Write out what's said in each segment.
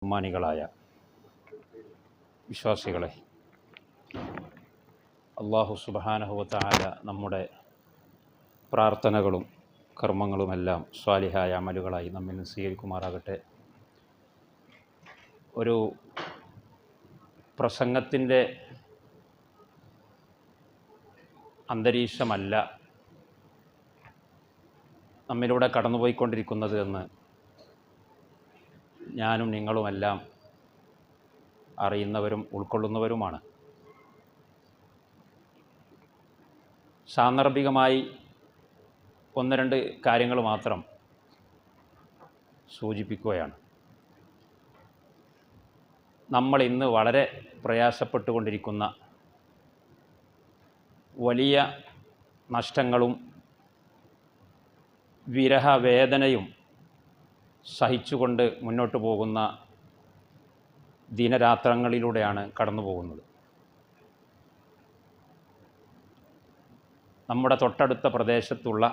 ബഹുമാനികളായ വിശ്വാസികളെ, അല്ലാഹു സുബ്ഹാനഹു വ തആല നമ്മുടെ പ്രാർത്ഥനകളും കർമ്മങ്ങളുമെല്ലാം സ്വാലിഹായ അമലുകളായി നമ്മിൽ നിന്ന് സ്വീകരിക്കുമാറാകട്ടെ. ഒരു പ്രസംഗത്തിൻ്റെ അന്തരീക്ഷമല്ല നമ്മിലൂടെ കടന്നുപോയിക്കൊണ്ടിരിക്കുന്നത് എന്ന് ഞാനും നിങ്ങളുമെല്ലാം അറിയുന്നവരും ഉൾക്കൊള്ളുന്നവരുമാണ്. സാന്ദർഭികമായി ഒന്ന് രണ്ട് കാര്യങ്ങൾ മാത്രം സൂചിപ്പിക്കുകയാണ്. നമ്മൾ ഇന്ന് വളരെ പ്രയാസപ്പെട്ടുകൊണ്ടിരിക്കുന്ന വലിയ നഷ്ടങ്ങളും വിരഹവേദനയും സഹിച്ചുകൊണ്ട് മുന്നോട്ട് പോകുന്ന ദിനരാത്രങ്ങളിലൂടെയാണ് കടന്നു പോകുന്നത്. നമ്മുടെ തൊട്ടടുത്ത പ്രദേശത്തുള്ള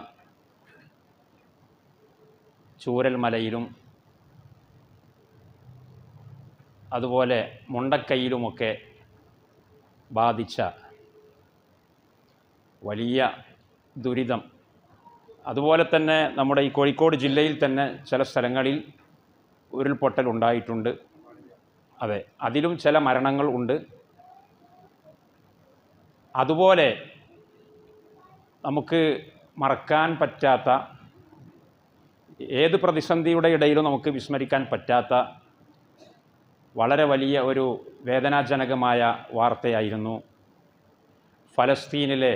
ചൂരൽമലയിലും അതുപോലെ മുണ്ടക്കൈയിലുമൊക്കെ ബാധിച്ച വലിയ ദുരിതം, അതുപോലെ തന്നെ നമ്മുടെ ഈ കോഴിക്കോട് ജില്ലയിൽ തന്നെ ചില സ്ഥലങ്ങളിൽ ഉരുൾപൊട്ടൽ ഉണ്ടായിട്ടുണ്ട്. അതെ, അതിലും ചില മരണങ്ങൾ ഉണ്ട്. അതുപോലെ നമുക്ക് മറക്കാൻ പറ്റാത്ത, ഏത് പ്രതിസന്ധിയുടെ ഇടയിലും നമുക്ക് വിസ്മരിക്കാൻ പറ്റാത്ത വളരെ വലിയ ഒരു വേദനാജനകമായ വാർത്തയായിരുന്നു ഫലസ്തീനിലെ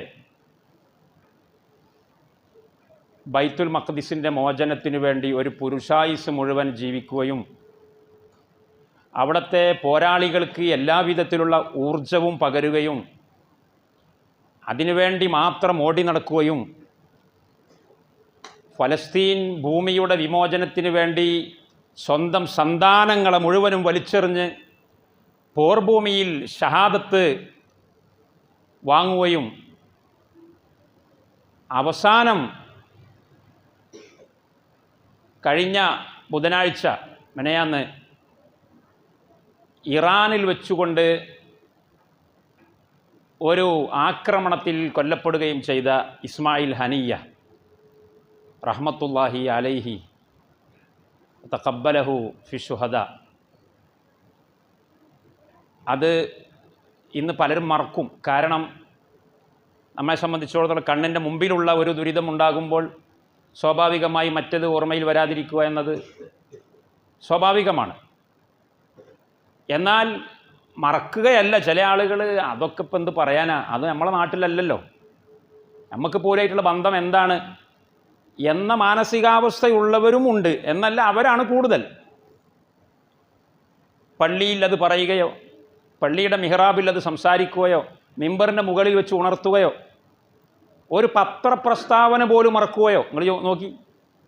ബൈത്തുൽ മഖ്ദിസിൻ്റെ മോചനത്തിനു വേണ്ടി ഒരു പുരുഷായുസ് മുഴുവൻ ജീവിക്കുകയും അവിടുത്തെ പോരാളികൾക്ക് എല്ലാവിധത്തിലുള്ള ഊർജവും പകരുകയും അതിനുവേണ്ടി മാത്രം ഓടി നടക്കുകയും ഫലസ്തീൻ ഭൂമിയുടെ വിമോചനത്തിനു വേണ്ടി സ്വന്തം സന്താനങ്ങളെ മുഴുവനും വലിച്ചെറിഞ്ഞ് പോർഭൂമിയിൽ ഷഹാദത്ത് വാങ്ങുകയും അവസാനം കഴിഞ്ഞ ബുധനാഴ്ച മെനയാന്ന് ഇറാനിൽ വെച്ചുകൊണ്ട് ഒരു ആക്രമണത്തിൽ കൊല്ലപ്പെടുകയും ചെയ്ത ഇസ്മായിൽ ഹനിയ റഹ്മത്തുള്ളാഹി അലൈഹി തഖബ്ബലഹു ഫി ശുഹദ, അത് ഇന്ന് പലരും മറക്കും. കാരണം നമ്മെ സംബന്ധിച്ചിടത്തോളം കണ്ണിൻ്റെ മുമ്പിലുള്ള ഒരു ദുരിതം ഉണ്ടാകുമ്പോൾ സ്വാഭാവികമായി മറ്റത് ഓർമ്മയിൽ വരാതിരിക്കുക എന്നത് സ്വാഭാവികമാണ്. എന്നാൽ മറക്കുകയല്ല ചില ആളുകൾ. അതൊക്കെ ഇപ്പം എന്ത് പറയാനാ, അത് നമ്മളെ നാട്ടിലല്ലല്ലോ, നമുക്ക് പോലായിട്ടുള്ള ബന്ധം എന്താണ് എന്ന മാനസികാവസ്ഥയുള്ളവരും ഉണ്ട്. എന്നല്ല, അവരാണ് കൂടുതൽ. പള്ളിയിൽ അത് പറയുകയോ പള്ളിയുടെ മിഹ്റാബിൽ അത് സംസാരിക്കുകയോ മിമ്പറിൻ്റെ മുകളിൽ വെച്ച് ഉണർത്തുകയോ ഒരു പത്രപ്രസ്താവന പോലും മറക്കുകയോ, നിങ്ങൾ നോക്കി,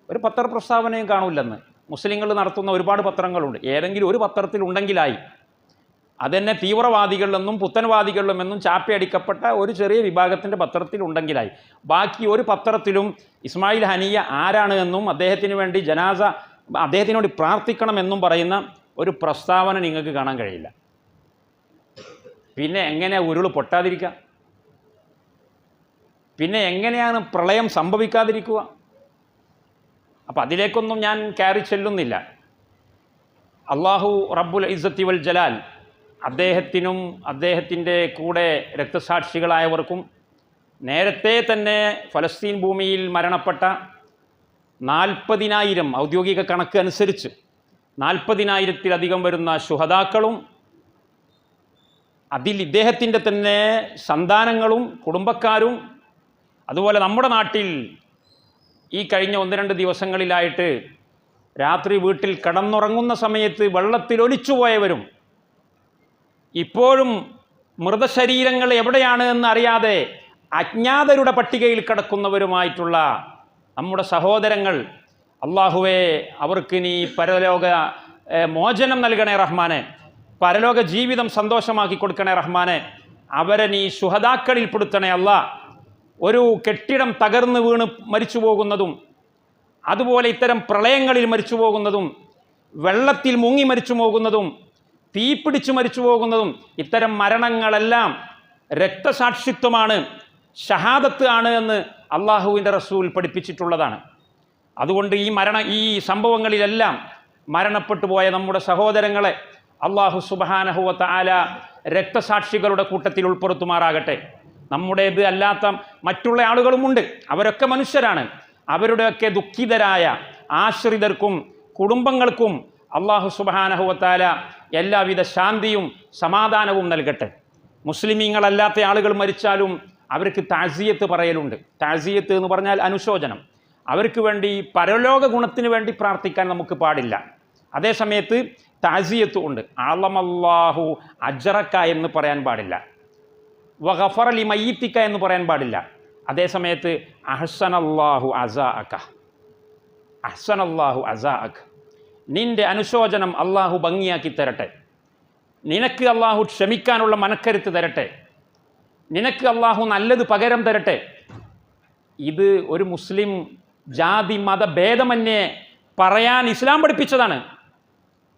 ഒരു പത്രപ്രസ്താവനയും കാണില്ലെന്ന്. മുസ്ലിങ്ങൾ നടത്തുന്ന ഒരുപാട് പത്രങ്ങളുണ്ട്. ഏതെങ്കിലും ഒരു പത്രത്തിൽ ഉണ്ടെങ്കിലായി. അതെന്നെ തീവ്രവാദികളിലെന്നും പുത്തൻവാദികളിലുമെന്നും ചാപ്പയടിക്കപ്പെട്ട ഒരു ചെറിയ വിഭാഗത്തിൻ്റെ പത്രത്തിൽ ഉണ്ടെങ്കിലായി. ബാക്കി ഒരു പത്രത്തിലും ഇസ്മായിൽ ഹനിയ ആരാണ് എന്നും അദ്ദേഹത്തിന് വേണ്ടി അദ്ദേഹത്തിനോട് പ്രാർത്ഥിക്കണമെന്നും പറയുന്ന ഒരു പ്രസ്താവന നിങ്ങൾക്ക് കാണാൻ കഴിയില്ല. പിന്നെ എങ്ങനെയാണ് ഉരുൾ പൊട്ടാതിരിക്കുക? പിന്നെ എങ്ങനെയാണ് പ്രളയം സംഭവിക്കാതിരിക്കുക? അപ്പം അതിലേക്കൊന്നും ഞാൻ കയറി ചെല്ലുന്നില്ല. അള്ളാഹു റബ്ബുൽ ഇസ്സത്തി വൽ ജലാൽ അദ്ദേഹത്തിനും അദ്ദേഹത്തിൻ്റെ കൂടെ രക്തസാക്ഷികളായവർക്കും നേരത്തെ തന്നെ ഫലസ്തീൻ ഭൂമിയിൽ മരണപ്പെട്ട 40,000 ഔദ്യോഗിക കണക്ക് അനുസരിച്ച് 40,000-ത്തിലധികം വരുന്ന ശുഹദാക്കളും അതിൽ ഇദ്ദേഹത്തിൻ്റെ തന്നെ സന്താനങ്ങളും കുടുംബക്കാരും, അതുപോലെ നമ്മുടെ നാട്ടിൽ ഈ കഴിഞ്ഞ 1-2 ദിവസങ്ങളിലായിട്ട് രാത്രി വീട്ടിൽ കിടന്നുറങ്ങുന്ന സമയത്ത് വെള്ളത്തിൽ ഒലിച്ചുപോയവരും ഇപ്പോഴും മൃതശരീരങ്ങൾ എവിടെയാണ് എന്നറിയാതെ അജ്ഞാതരുടെ പട്ടികയിൽ കിടക്കുന്നവരുമായിട്ടുള്ള നമ്മുടെ സഹോദരങ്ങൾ, അള്ളാഹുവേ അവർക്ക് നീ പരലോക മോചനം നൽകണേ റഹ്മാനെ, പരലോക ജീവിതം സന്തോഷമാക്കി കൊടുക്കണേ റഹ്മാനെ, അവരെ നീ ശുഹദാക്കളിൽ പെടുത്തണേ അല്ലാ. ഒരു കെട്ടിടം തകർന്ന് വീണ് മരിച്ചു പോകുന്നതും അതുപോലെ ഇത്തരം പ്രളയങ്ങളിൽ മരിച്ചു പോകുന്നതും വെള്ളത്തിൽ മുങ്ങി മരിച്ചു പോകുന്നതും തീപിടിച്ചു മരിച്ചു പോകുന്നതും ഇത്തരം മരണങ്ങളെല്ലാം രക്തസാക്ഷിത്വമാണ്, ഷഹാദത്ത് ആണ് എന്ന് അള്ളാഹുവിൻ്റെ റസൂൽ പഠിപ്പിച്ചിട്ടുള്ളതാണ്. അതുകൊണ്ട് ഈ സംഭവങ്ങളിലെല്ലാം മരണപ്പെട്ടു പോയ നമ്മുടെ സഹോദരങ്ങളെ അള്ളാഹു സുബ്ഹാനഹു വ തആല രക്തസാക്ഷികളുടെ കൂട്ടത്തിൽ ഉൾപ്പെടുത്തുമാറാകട്ടെ. നമ്മുടേത് അല്ലാത്ത മറ്റുള്ള ആളുകളുമുണ്ട്, അവരൊക്കെ മനുഷ്യരാണ്. അവരുടെയൊക്കെ ദുഃഖിതരായ ആശ്രിതർക്കും കുടുംബങ്ങൾക്കും അള്ളാഹു സുബ്ഹാനഹു വ തആല എല്ലാവിധ ശാന്തിയും സമാധാനവും നൽകട്ടെ. മുസ്ലിമീങ്ങളല്ലാത്ത ആളുകൾ മരിച്ചാലും അവർക്ക് താസിയത്ത് പറയലുണ്ട്. താസിയത്ത് എന്ന് പറഞ്ഞാൽ അനുശോചനം. അവർക്ക് വേണ്ടി പരലോക ഗുണത്തിന് വേണ്ടി പ്രാർത്ഥിക്കാൻ നമുക്ക് പാടില്ല. അതേസമയത്ത് താസിയത്ത് ഉണ്ട്. അളമല്ലാഹു അജ്റക എന്ന് പറയാൻ പാടില്ല, വഗഫറ ലി മയ്യിതിക എന്ന് പറയാൻ പാടില്ല. അതേസമയത്ത് അഹ്സനല്ലാഹു അസാഅക, അഹ്സനല്ലാഹു അസാഅക, നിന്റെ അനുശോചനം അള്ളാഹു ഭംഗിയാക്കി തരട്ടെ, നിനക്ക് അള്ളാഹു ക്ഷമിക്കാനുള്ള മനക്കരുത്ത് തരട്ടെ, നിനക്ക് അള്ളാഹു നല്ലത് പകരം തരട്ടെ. ഇത് ഒരു മുസ്ലിം ജാതി മത ഭേദമന്യേ പറയാൻ ഇസ്ലാം പഠിപ്പിച്ചതാണ്.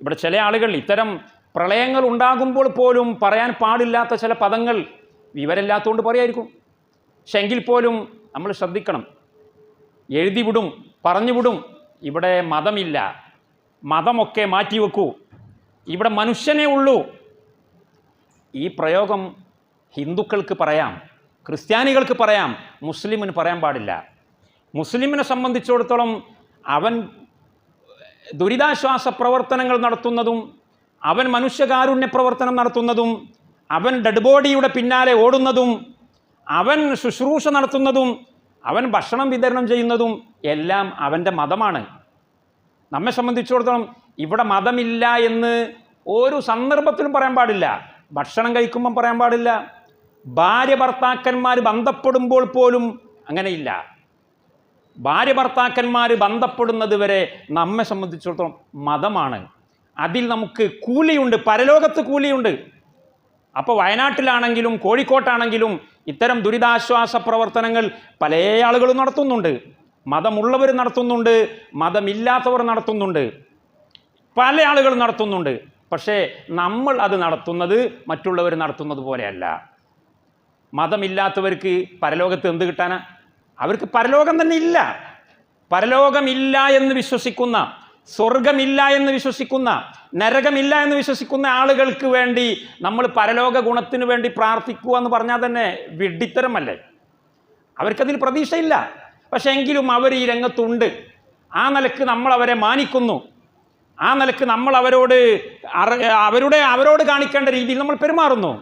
ഇവിടെ ചില ആളുകൾ ഇത്തരം പ്രളയങ്ങൾ ഉണ്ടാകുമ്പോൾ പോലും പറയാൻ പാടില്ലാത്ത ചില പദങ്ങൾ വിവരമില്ലാത്തതുകൊണ്ട് പറയായിരിക്കും. പക്ഷെ എങ്കിൽ പോലും നമ്മൾ ശ്രദ്ധിക്കണം, എഴുതിവിടും, പറഞ്ഞുവിടും. ഇവിടെ മതമില്ല, മതമൊക്കെ മാറ്റിവെക്കൂ, ഇവിടെ മനുഷ്യനേ ഉള്ളൂ. ഈ പ്രയോഗം ഹിന്ദുക്കൾക്ക് പറയാം, ക്രിസ്ത്യാനികൾക്ക് പറയാം, മുസ്ലിമിന് പറയാൻ പാടില്ല. മുസ്ലിമിനെ സംബന്ധിച്ചിടത്തോളം അവൻ ദുരിതാശ്വാസ പ്രവർത്തനങ്ങൾ നടത്തുന്നതും അവൻ മനുഷ്യകാരുണ്യ പ്രവർത്തനം നടത്തുന്നതും അവൻ ഡെഡ് ബോഡിയുടെ പിന്നാലെ ഓടുന്നതും അവൻ ശുശ്രൂഷ നടത്തുന്നതും അവൻ ഭക്ഷണം വിതരണം ചെയ്യുന്നതും എല്ലാം അവൻ്റെ മതമാണ്. നമ്മെ സംബന്ധിച്ചിടത്തോളം ഇവിടെ മതമില്ല എന്ന് ഒരു സന്ദർഭത്തിലും പറയാൻ പാടില്ല. ഭക്ഷണം കഴിക്കുമ്പം പറയാൻ പാടില്ല, ഭാര്യ ഭർത്താക്കന്മാർ ബന്ധപ്പെടുമ്പോൾ പോലും അങ്ങനെയില്ല. ഭാര്യ ഭർത്താക്കന്മാർ ബന്ധപ്പെടുന്നത് വരെ നമ്മെ സംബന്ധിച്ചിടത്തോളം മതമാണ്. അതിൽ നമുക്ക് കൂലിയുണ്ട്, പരലോകത്ത് കൂലിയുണ്ട്. അപ്പോൾ വയനാട്ടിലാണെങ്കിലും കോഴിക്കോട്ടാണെങ്കിലും ഇത്തരം ദുരിതാശ്വാസ പ്രവർത്തനങ്ങൾ പല ആളുകളും നടത്തുന്നുണ്ട്. മതമുള്ളവർ നടത്തുന്നുണ്ട്, മതമില്ലാത്തവർ നടത്തുന്നുണ്ട്, പല ആളുകൾ നടത്തുന്നുണ്ട്. പക്ഷേ നമ്മൾ അത് നടത്തുന്നത് മറ്റുള്ളവർ നടത്തുന്നത് പോലെയല്ല. മതമില്ലാത്തവർക്ക് പരലോകത്ത് എന്ത് കിട്ടാനാ? അവർക്ക് പരലോകം തന്നെ ഇല്ല. പരലോകമില്ല എന്ന് വിശ്വസിക്കുന്ന, സ്വർഗമില്ല എന്ന് വിശ്വസിക്കുന്ന, നരകമില്ല എന്ന് വിശ്വസിക്കുന്ന ആളുകൾക്ക് വേണ്ടി നമ്മൾ പരലോക ഗുണത്തിന് വേണ്ടി പ്രാർത്ഥിക്കുക എന്ന് പറഞ്ഞാൽ തന്നെ വിഡ്ഢിത്തരമല്ലേ? അവർക്കതിൽ പ്രതീക്ഷയില്ല. പക്ഷെ എങ്കിലും അവർ ഈ രംഗത്തുണ്ട്. ആ നിലക്ക് നമ്മൾ അവരെ മാനിക്കുന്നു. ആ നിലക്ക് നമ്മൾ അവരോട് കാണിക്കേണ്ട രീതിയിൽ നമ്മൾ പെരുമാറുന്നു.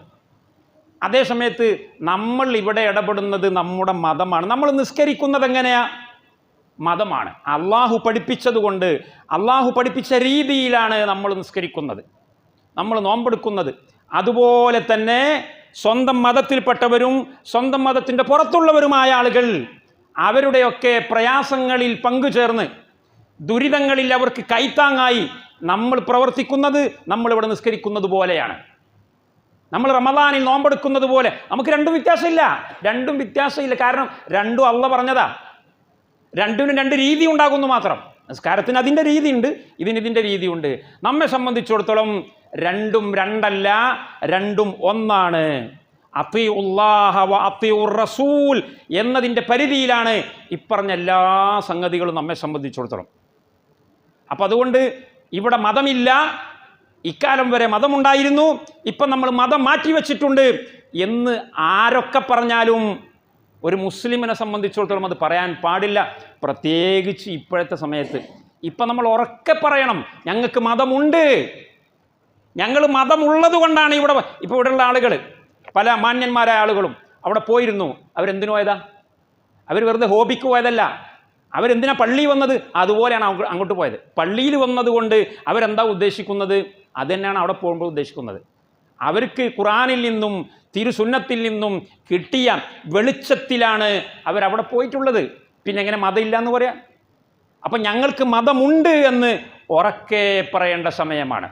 അതേസമയത്ത് നമ്മൾ ഇവിടെ ഇടപെടുന്നത് നമ്മുടെ മതമാണ്. നമ്മൾ നിസ്കരിക്കുന്നത് എങ്ങനെയാ? മതമാണ്. അള്ളാഹു പഠിപ്പിച്ചതുകൊണ്ട്, അള്ളാഹു പഠിപ്പിച്ച രീതിയിലാണ് നമ്മൾ നിസ്കരിക്കുന്നത്, നമ്മൾ നോമ്പെടുക്കുന്നത്. അതുപോലെ തന്നെ സ്വന്തം മതത്തിൽപ്പെട്ടവരും സ്വന്തം മതത്തിൻ്റെ പുറത്തുള്ളവരുമായ ആളുകൾ അവരുടെയൊക്കെ പ്രയാസങ്ങളിൽ പങ്കുചേർന്ന്, ദുരിതങ്ങളിൽ അവർക്ക് കൈത്താങ്ങായി നമ്മൾ പ്രവർത്തിക്കുന്നത് നമ്മളിവിടെ നിസ്കരിക്കുന്നത് പോലെയാണ്. നമ്മൾ റമദാനിൽ നോമ്പെടുക്കുന്നത് പോലെ. നമുക്ക് രണ്ടും വ്യത്യാസമില്ല. കാരണം രണ്ടും അള്ളാഹ് പറഞ്ഞതാ. രണ്ടിനും രണ്ട് രീതി ഉണ്ടാകുന്നു മാത്രം. നിസ്കാരത്തിന് അതിൻ്റെ രീതിയുണ്ട്, ഇതിൻ്റെ രീതിയുണ്ട്. നമ്മെ സംബന്ധിച്ചിടത്തോളം രണ്ടും രണ്ടല്ല, രണ്ടും ഒന്നാണ്. അത്തിഉല്ലാഹ വ അത്തിഉർ റസൂൽ എന്നതിൻ്റെ പരിധിയിലാണ് ഇപ്പറഞ്ഞ എല്ലാ സംഗതികളും നമ്മെ സംബന്ധിച്ചിടത്തോളം. അപ്പം അതുകൊണ്ട് ഇവിടെ മതമില്ല, ഇക്കാലം വരെ മതമുണ്ടായിരുന്നു, ഇപ്പം നമ്മൾ മതം മാറ്റിവെച്ചിട്ടുണ്ട് എന്ന് ആരൊക്കെ പറഞ്ഞാലും ഒരു മുസ്ലിമിനെ സംബന്ധിച്ചിടത്തോളം അത് പറയാൻ പാടില്ല. പ്രത്യേകിച്ച് ഇപ്പോഴത്തെ സമയത്ത്. ഇപ്പം നമ്മൾ ഉറക്കെ പറയണം, ഞങ്ങൾക്ക് മതമുണ്ട്, ഞങ്ങൾ മതമുള്ളത് കൊണ്ടാണ് ഇപ്പോൾ ഇവിടെയുള്ള ആളുകൾ, പല മാന്യന്മാരായ ആളുകളും അവിടെ പോയിരുന്നു. അവരെന്തിനു പോയതാ? അവർ വെറുതെ ഹോബിക്ക് പോയതല്ല. അവരെന്തിനാ പള്ളി വന്നത്? അതുപോലെയാണ് അങ്ങോട്ട് പോയത്. പള്ളിയിൽ വന്നതുകൊണ്ട് അവരെന്താ ഉദ്ദേശിക്കുന്നത്? അത് തന്നെയാണ് അവിടെ പോകുമ്പോൾ ഉദ്ദേശിക്കുന്നത്. അവർക്ക് ഖുർആനിൽ നിന്നും തിരുസുന്നത്തിൽ നിന്നും കിട്ടിയ വെളിച്ചത്തിലാണ് അവരവിടെ പോയിട്ടുള്ളത്. പിന്നെ എങ്ങനെ മതമില്ല എന്ന് പറയാം? അപ്പം ഞങ്ങൾക്ക് മതമുണ്ട് എന്ന് ഉറക്കെ പറയേണ്ട സമയമാണ്.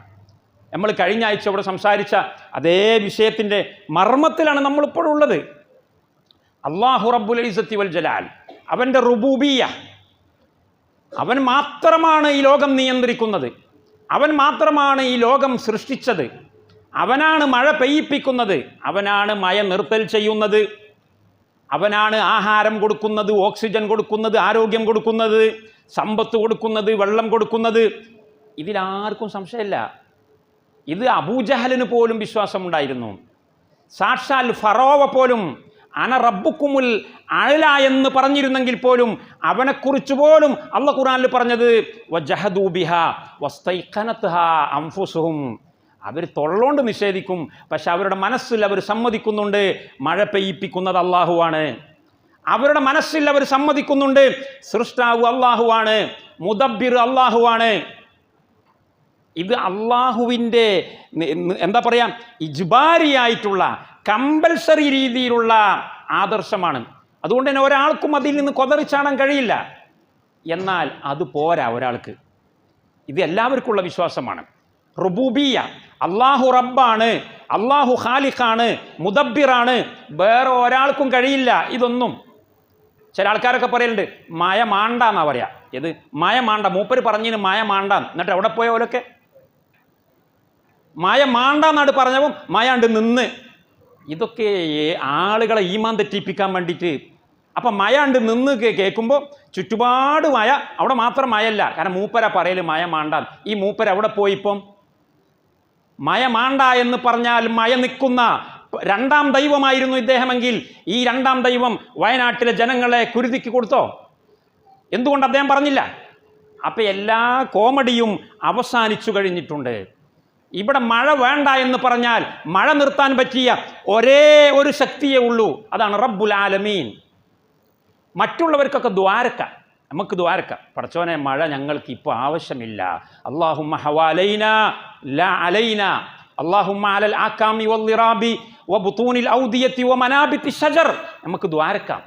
നമ്മൾ കഴിഞ്ഞ ആഴ്ച ഇവിടെ സംസാരിച്ച അതേ വിഷയത്തിൻ്റെ മർമ്മത്തിലാണ് നമ്മളിപ്പോഴുള്ളത്. അല്ലാഹു റബ്ബുൽ ഇസ്സത്തി വൽ ജലാൽ, അവൻ്റെ റുബൂബിയ്യ, അവൻ മാത്രമാണ് ഈ ലോകം നിയന്ത്രിക്കുന്നത്. അവൻ മാത്രമാണ് ഈ ലോകം സൃഷ്ടിച്ചത്, അവനാണ് മഴ പെയ്യിപ്പിക്കുന്നത്, അവനാണ് മഴ നിർത്തൽ ചെയ്യുന്നത്, അവനാണ് ആഹാരം കൊടുക്കുന്നത്, ഓക്സിജൻ കൊടുക്കുന്നത്, ആരോഗ്യം കൊടുക്കുന്നത്, സമ്പത്ത് കൊടുക്കുന്നത്, വെള്ളം കൊടുക്കുന്നത്. ഇതിലാർക്കും സംശയമില്ല. ഇത് അബൂജഹലിന് പോലും വിശ്വാസമുണ്ടായിരുന്നു. സാക്ഷാൽ ഫറോവ പോലും അന റബ്ബുക്കുമുൽ അഅ്ല എന്ന് പറഞ്ഞിരുന്നെങ്കിൽ പോലും അവനെക്കുറിച്ച് പോലും അല്ലാഹു ഖുർആനിൽ പറഞ്ഞത് വജഹദൂ ബിഹാ വസ്തൈഖനത്ഹാ അൻഫുസുഹും. അവർ തൊള്ളോണ്ട് നിഷേധിക്കും, പക്ഷെ അവരുടെ മനസ്സിൽ അവർ സമ്മതിക്കുന്നുണ്ട് മഴ പെയ്യിപ്പിക്കുന്നത് അള്ളാഹുവാണ്. അവരുടെ മനസ്സിൽ അവർ സമ്മതിക്കുന്നുണ്ട് സൃഷ്ടാവ് അള്ളാഹുവാണ്, മുദബ്ബിർ അള്ളാഹുവാണ്. ഇത് അള്ളാഹുവിൻ്റെ എന്താ പറയാ, ഇജ്ബാരിയായിട്ടുള്ള കമ്പൽസറി രീതിയിലുള്ള ആദർശമാണ്. അതുകൊണ്ട് തന്നെ ഒരാൾക്കും അതിൽ നിന്ന് കൊതറിച്ചാടാൻ കഴിയില്ല. എന്നാൽ അത് പോരാ ഒരാൾക്ക്. ഇത് എല്ലാവർക്കുമുള്ള വിശ്വാസമാണ്. റുബൂബിയ, അള്ളാഹു റബ്ബാണ്, അള്ളാഹു ഖാലിഖാണ്, മുദബ്ബിറാണ്. വേറെ ഒരാൾക്കും കഴിയില്ല ഇതൊന്നും. ചില ആൾക്കാരൊക്കെ പറയലുണ്ട് മഴ മാണ്ടാന്നാ പറയാ. ഇത് മഴ മാണ്ട, മൂപ്പര് പറഞ്ഞിന് മഴ മാണ്ടാന്ന്. എന്നിട്ട് എവിടെ പോയ പോലൊക്കെ മഴ മാണ്ടാന്നാട് പറഞ്ഞപ്പോൾ മഴണ്ട് നിന്ന്. ഇതൊക്കെ ആളുകളെ ഈമാൻ തെറ്റിപ്പിക്കാൻ വേണ്ടിയിട്ട്. അപ്പം മഴ ഉണ്ട് നിന്ന് കേൾക്കുമ്പോൾ ചുറ്റുപാട് മഴ, അവിടെ മാത്രം മഴയല്ല. കാരണം മൂപ്പര പറയൽ മഴ മാണ്ടാൻ. ഈ മൂപ്പര എവിടെ പോയി ഇപ്പം? മഴ മാണ്ട എന്ന് പറഞ്ഞാൽ മഴ നിൽക്കുന്ന രണ്ടാം ദൈവമായിരുന്നു ഇദ്ദേഹമെങ്കിൽ ഈ രണ്ടാം ദൈവം വയനാട്ടിലെ ജനങ്ങളെ കുരുതിക്ക് കൊടുത്തോ? എന്തുകൊണ്ട് അദ്ദേഹം പറഞ്ഞില്ല? അപ്പം എല്ലാ കോമഡിയും അവസാനിച്ചു കഴിഞ്ഞിട്ടുണ്ട്. ഇവിടെ മഴ വേണ്ട എന്ന് പറഞ്ഞാൽ മഴ നിർത്താൻ പറ്റിയ ഒരേ ഒരു ശക്തിയേ ഉള്ളൂ, അതാണ് റബ്ബുൽ ആലമീൻ. മറ്റുള്ളവർക്കൊക്കെ ദ്വാരക്ക, നമുക്ക് ദ്വാരക്ക, പടച്ചോനെ മഴ ഞങ്ങൾക്ക് ഇപ്പോൾ ആവശ്യമില്ല. അല്ലാഹുമ്മ ഹവാലൈനാ ലാ അലൈനാ, അല്ലാഹുമ്മ അലൽ ആകാമി വൽളിറാബി വബുതൂനിൽ ഔദിയത്തി വമനാബിത്തി ഷജർ. നമുക്ക് ദ്വാരക്കാം.